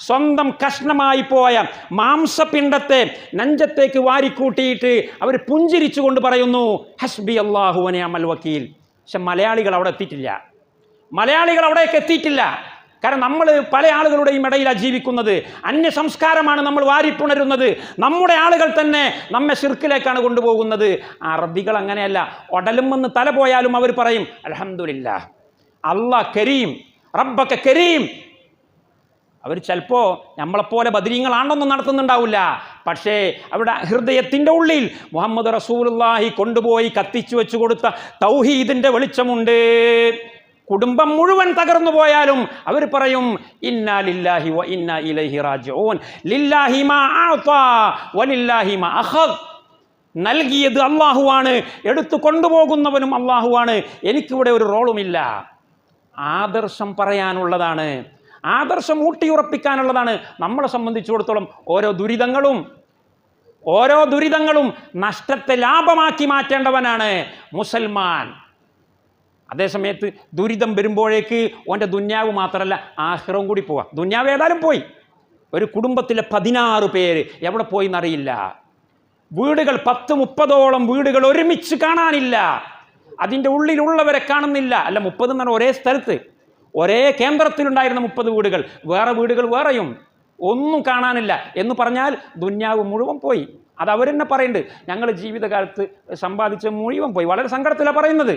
സ്വന്തം കഷ്ണമായി പോയ മാംസപിണ്ഡത്തെ നെഞ്ചത്തേക്ക് വാരിക്കൂട്ടിയിട്ട് അവർ പുഞ്ചിരിച്ചുകൊണ്ട് പറയുന്നു, ഹസ്ബി അല്ലാഹു വ നിഅമൽ വക്കീൽ. പക്ഷെ മലയാളികൾ അവിടെ എത്തിയിട്ടില്ല. മലയാളികൾ അവിടേക്ക് എത്തിയിട്ടില്ല. കാരണം നമ്മൾ പല ആളുകളുടെയും ഇടയിലാണ് ജീവിക്കുന്നത്. അന്യ സംസ്കാരമാണ് നമ്മൾ വാരിപ്പുണരുന്നത്. നമ്മുടെ ആളുകൾ തന്നെ നമ്മെ ശിർക്കിലേക്കാണ് കൊണ്ടുപോകുന്നത്. അറബികൾ അങ്ങനെയല്ല. ഒടലുമെന്ന് തല പോയാലും അവർ പറയും അൽഹംദുലില്ലാഹ്, അല്ലാഹ് കരീം, റബ്ബക കരീം. അവർ ചിലപ്പോൾ നമ്മളെപ്പോലെ ബദരീങ്ങളാണെന്നൊന്നും നടത്തുന്നുണ്ടാവില്ല. പക്ഷേ അവരുടെ ഹൃദയത്തിൻ്റെ ഉള്ളിൽ മുഹമ്മദ് റസൂലുള്ളാഹി കൊണ്ടുപോയി കത്തിച്ചു വെച്ചു കൊടുത്ത തൗഹീദിൻ്റെ വെളിച്ചമുണ്ട്. കുടുംബം മുഴുവൻ തകർന്നു പോയാലും അവർ പറയും ഇന്നാ ലില്ലാഹി വ ഇന്നാ ഇലൈഹി റാജിഊൻ, ലില്ലാഹി മാ അഅതാ വലില്ലാഹി മാ അഖദ്. നൽകിയത് അല്ലാഹുവാണ്, എടുത്തു കൊണ്ടുപോകുന്നവനും അല്ലാഹുവാണ്, എനിക്കിവിടെ ഒരു റോളുമില്ല. ആദർശം പറയാനുള്ളതാണ്, ആദർശം ഊട്ടിയുറപ്പിക്കാനുള്ളതാണ്. നമ്മളെ സംബന്ധിച്ചിടത്തോളം ഓരോ ദുരിതങ്ങളും നഷ്ടത്തെ ലാഭമാക്കി മാറ്റേണ്ടവനാണ് മുസൽമാൻ. അതേസമയത്ത് ദുരിതം വരുമ്പോഴേക്ക് ഓൻ്റെ ദുന്യാവ് മാത്രമല്ല ആഖിറവും കൂടി പോവാം. ദുന്യാവ് ഏതായാലും പോയി. ഒരു കുടുംബത്തിലെ 16 പേര് എവിടെ പോയി എന്നറിയില്ല. വീടുകൾ 10-30ഓളം വീടുകൾ ഒരുമിച്ച് കാണാനില്ല. അതിൻ്റെ ഉള്ളിലുള്ളവരെ കാണുന്നില്ല. അല്ല, 30 എന്ന് പറഞ്ഞാൽ ഒരേ സ്ഥലത്ത്, ഒരേ കേന്ദ്രത്തിലുണ്ടായിരുന്ന 30 വീടുകൾ, വേറെ വീടുകൾ വേറെയും, ഒന്നും കാണാനില്ല എന്ന് പറഞ്ഞാൽ ദുന്യാവ് മുഴുവൻ പോയി. അത് അവരെന്നെ പറയുന്നുണ്ട്. ഞങ്ങൾ ജീവിതകാലത്ത് സമ്പാദിച്ച മുഴുവൻ പോയി. വളരെ സങ്കടത്തിലാണ് പറയുന്നത്.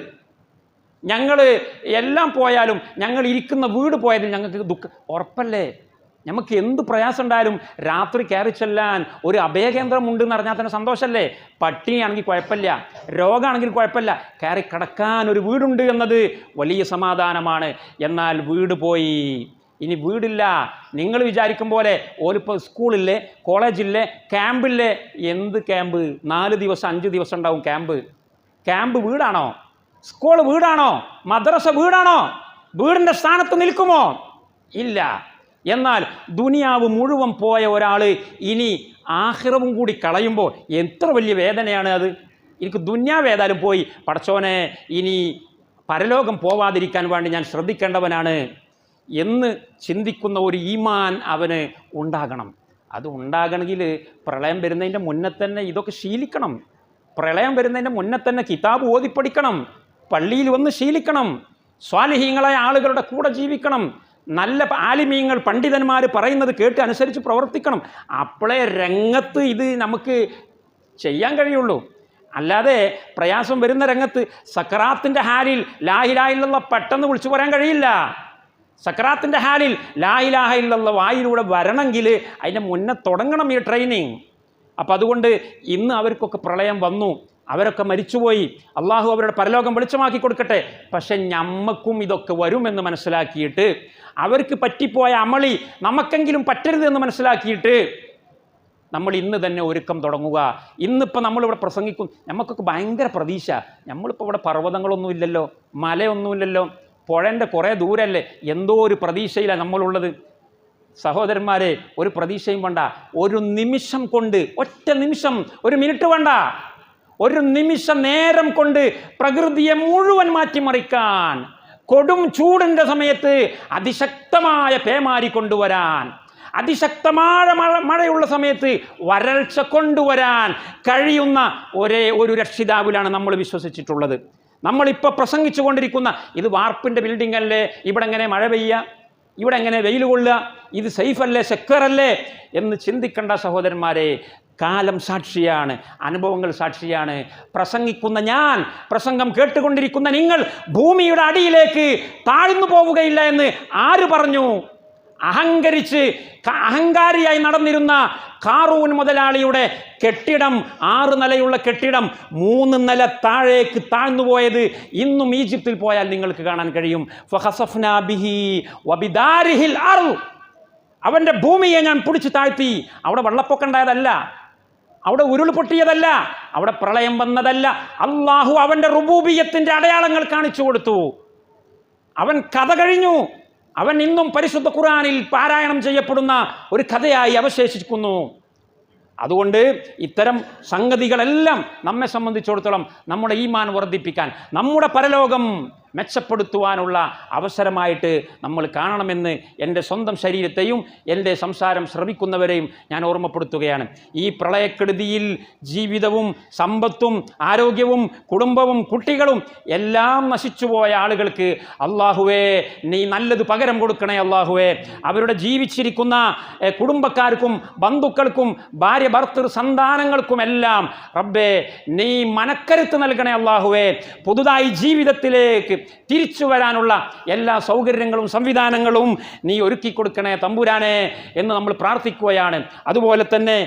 ഞങ്ങൾ എല്ലാം പോയാലും ഞങ്ങൾ ഇരിക്കുന്ന വീട് പോയതിൽ ഞങ്ങൾക്ക് ഉറപ്പല്ലേ. നമുക്ക് എന്ത് പ്രയാസം ഉണ്ടായാലും രാത്രി കയറി ചെല്ലാൻ ഒരു അഭയകേന്ദ്രമുണ്ടെന്ന് അറിഞ്ഞാൽ തന്നെ സന്തോഷമല്ലേ. പട്ടിണിയാണെങ്കിൽ കുഴപ്പമില്ല, രോഗമാണെങ്കിൽ കുഴപ്പമില്ല, കയറി കിടക്കാൻ ഒരു വീടുണ്ട് എന്നത് വലിയ സമാധാനമാണ്. എന്നാൽ വീട് പോയി, ഇനി വീടില്ല. നിങ്ങൾ വിചാരിക്കും പോലെ ഓലിപ്പോൾ സ്കൂളില്ലേ, കോളേജില്ലേ, ക്യാമ്പില്ലേ. എന്ത് ക്യാമ്പ്? 4 ദിവസം 5 ദിവസം ഉണ്ടാവും ക്യാമ്പ്. ക്യാമ്പ് വീടാണോ? സ്കൂൾ വീടാണോ? മദ്രസ വീടാണോ? വീടിൻ്റെ സ്ഥാനത്ത് നിൽക്കുമോ? ഇല്ല. എന്നാൽ ദുനിയാവ് മുഴുവൻ പോയ ഒരാൾ ഇനി ആഖിറവും കൂടി കളയുമ്പോൾ എത്ര വലിയ വേദനയാണ് അത്. എനിക്ക് ദുന്യാവ് ഏതായാലും പോയി, പടച്ചോനെ ഇനി പരലോകം പോവാതിരിക്കാൻ വേണ്ടി ഞാൻ ശ്രദ്ധിക്കേണ്ടവനാണ് എന്ന് ചിന്തിക്കുന്ന ഒരു ഈമാൻ അവന് ഉണ്ടാകണം. അത് ഉണ്ടാകണമെങ്കിൽ പ്രളയം വരുന്നതിൻ്റെ മുന്നേ തന്നെ ഇതൊക്കെ ശീലിക്കണം. പ്രളയം വരുന്നതിൻ്റെ മുന്നേ തന്നെ കിതാബ് ഓതിപ്പടിക്കണം, പള്ളിയിൽ വന്ന് ശീലിക്കണം, സ്വാലിഹീങ്ങളായ ആളുകളുടെ കൂടെ ജീവിക്കണം, നല്ല ആലിമീങ്ങൾ പണ്ഡിതന്മാർ പറയുന്നത് കേട്ട് അനുസരിച്ച് പ്രവർത്തിക്കണം. അപ്പോഴേ രംഗത്ത് ഇത് നമുക്ക് ചെയ്യാൻ കഴിയുള്ളൂ. അല്ലാതെ പ്രയാസം വരുന്ന രംഗത്ത് സക്കറാത്തിൻ്റെ ഹാലിൽ ലാ ഇലാഹ ഇല്ലല്ലാഹ് പെട്ടെന്ന് വിളിച്ചു പറയാൻ കഴിയില്ല. സക്കറാത്തിൻ്റെ ഹാലിൽ ലാ ഇലാഹ ഇല്ലല്ലാഹ് വായിലൂടെ വരണമെങ്കിൽ അതിൻ്റെ മുന്നേ തുടങ്ങണം ഈ ട്രെയിനിങ്. അപ്പം അതുകൊണ്ട് ഇന്ന് അവർക്കൊക്കെ പ്രളയം വന്നു, അവരൊക്കെ മരിച്ചുപോയി. അള്ളാഹു അവരുടെ പരലോകം വെളിച്ചമാക്കി കൊടുക്കട്ടെ. പക്ഷെ ഞമ്മക്കും ഇതൊക്കെ വരുമെന്ന് മനസ്സിലാക്കിയിട്ട്, അവർക്ക് പറ്റിപ്പോയ അമളി നമുക്കെങ്കിലും പറ്റരുത് എന്ന് മനസ്സിലാക്കിയിട്ട് നമ്മൾ ഇന്ന് തന്നെ ഒരുക്കം തുടങ്ങുക. ഇന്നിപ്പോൾ നമ്മളിവിടെ പ്രസംഗിക്കും, നമുക്കൊക്കെ ഭയങ്കര പ്രതീക്ഷ. നമ്മളിപ്പോൾ ഇവിടെ പർവ്വതങ്ങളൊന്നും ഇല്ലല്ലോ, മലയൊന്നുമില്ലല്ലോ, പുഴൻ്റെ കുറേ ദൂരമല്ലേ, എന്തോ ഒരു പ്രതീക്ഷയിലാണ് നമ്മളുള്ളത്. സഹോദരന്മാരെ, ഒരു പ്രതീക്ഷയും വേണ്ട. ഒരു നിമിഷം കൊണ്ട്, ഒറ്റ നിമിഷം, ഒരു മിനിറ്റ് വേണ്ട, ഒരു നിമിഷ നേരം കൊണ്ട് പ്രകൃതിയെ മുഴുവൻ മാറ്റിമറിക്കാൻ, കൊടും ചൂടിൻ്റെ സമയത്ത് അതിശക്തമായ പേമാരി കൊണ്ടുവരാൻ, അതിശക്തമായ മഴയുള്ള സമയത്ത് വരൾച്ച കൊണ്ടുവരാൻ കഴിയുന്ന ഒരേ ഒരു രക്ഷിതാവിലാണ് നമ്മൾ വിശ്വസിച്ചിട്ടുള്ളത്. നമ്മളിപ്പോൾ പ്രസംഗിച്ചു കൊണ്ടിരിക്കുന്ന ഇത് വാർപ്പിൻ്റെ ബിൽഡിംഗ് അല്ലേ, ഇവിടെ എങ്ങനെ മഴ പെയ്യുക, ഇവിടെ എങ്ങനെ വെയിൽ കൊള്ളുക, ഇത് സേഫല്ലേ, സെക്യൂറല്ലേ എന്ന് ചിന്തിക്കേണ്ട സഹോദരന്മാരെ. കാലം സാക്ഷിയാണ്, അനുഭവങ്ങൾ സാക്ഷിയാണ്. പ്രസംഗിക്കുന്ന ഞാൻ, പ്രസംഗം കേട്ടുകൊണ്ടിരിക്കുന്ന നിങ്ങൾ ഭൂമിയുടെ അടിയിലേക്ക് താഴ്ന്നു പോവുകയില്ല എന്ന് ആര് പറഞ്ഞു? അഹങ്കരിച്ച് അഹങ്കാരിയായി നടന്നിരുന്ന ഖാറൂൻ മുതലാളിയുടെ കെട്ടിടം 6 നിലയുള്ള കെട്ടിടം 3 നില താഴേക്ക് താഴ്ന്നുപോയത് ഇന്നും ഈജിപ്തിൽ പോയാൽ നിങ്ങൾക്ക് കാണാൻ കഴിയും. ഫഖസഫ്നാ ബിഹി വബിദാരിഹിൽ അർള്, അവൻ്റെ ഭൂമിയെ ഞാൻ പിടിച്ചു താഴ്ത്തി. അവിടെ വെള്ളപ്പൊക്കം ഉണ്ടായതല്ല, അവിടെ ഉരുൾപൊട്ടിയതല്ല, അവിടെ പ്രളയം വന്നതല്ല. അള്ളാഹു അവൻ്റെ റുബൂബിയത്തിൻ്റെ അടയാളങ്ങൾ കാണിച്ചു കൊടുത്തു. അവൻ കഥ കഴിഞ്ഞു. അവൻ ഇന്നും പരിശുദ്ധ ഖുർആനിൽ പാരായണം ചെയ്യപ്പെടുന്ന ഒരു കഥയായി അവശേഷിക്കുന്നു. അതുകൊണ്ട് ഇത്തരം സംഗതികളെല്ലാം നമ്മെ സംബന്ധിച്ചിടത്തോളം നമ്മുടെ ഈമാൻ വർദ്ധിപ്പിക്കാൻ, നമ്മുടെ പരലോകം മെച്ചപ്പെടുത്തുവാനുള്ള അവസരമായിട്ട് നമ്മൾ കാണണമെന്ന് എൻ്റെ സ്വന്തം ശരീരത്തെയും എൻ്റെ സംസാരം ശ്രവിക്കുന്നവരെയും ഞാൻ ഓർമ്മപ്പെടുത്തുകയാണ്. ഈ പ്രളയക്കെടുതിയിൽ ജീവിതവും സമ്പത്തും ആരോഗ്യവും കുടുംബവും കുട്ടികളും എല്ലാം നശിച്ചുപോയ ആളുകൾക്ക് അള്ളാഹുവേ നീ നല്ലത് പകരം കൊടുക്കണേ അള്ളാഹുവേ. അവരുടെ ജീവിച്ചിരിക്കുന്ന കുടുംബക്കാർക്കും ബന്ധുക്കൾക്കും ഭാര്യ ഭർത്തൃ സന്താനങ്ങൾക്കുമെല്ലാം റബ്ബേ നീ മനക്കരുത്ത് നൽകണേ അള്ളാഹുവേ. പുതുതായി ജീവിതത്തിലേക്ക് തിരിച്ചു വരാനുള്ള എല്ലാ സൗകര്യങ്ങളും സംവിധാനങ്ങളും നീ ഒരുക്കി കൊടുക്കണേ തമ്പുരാനെ എന്ന് നമ്മൾ പ്രാർത്ഥിക്കുകയാണ്. അതുപോലെ തന്നെ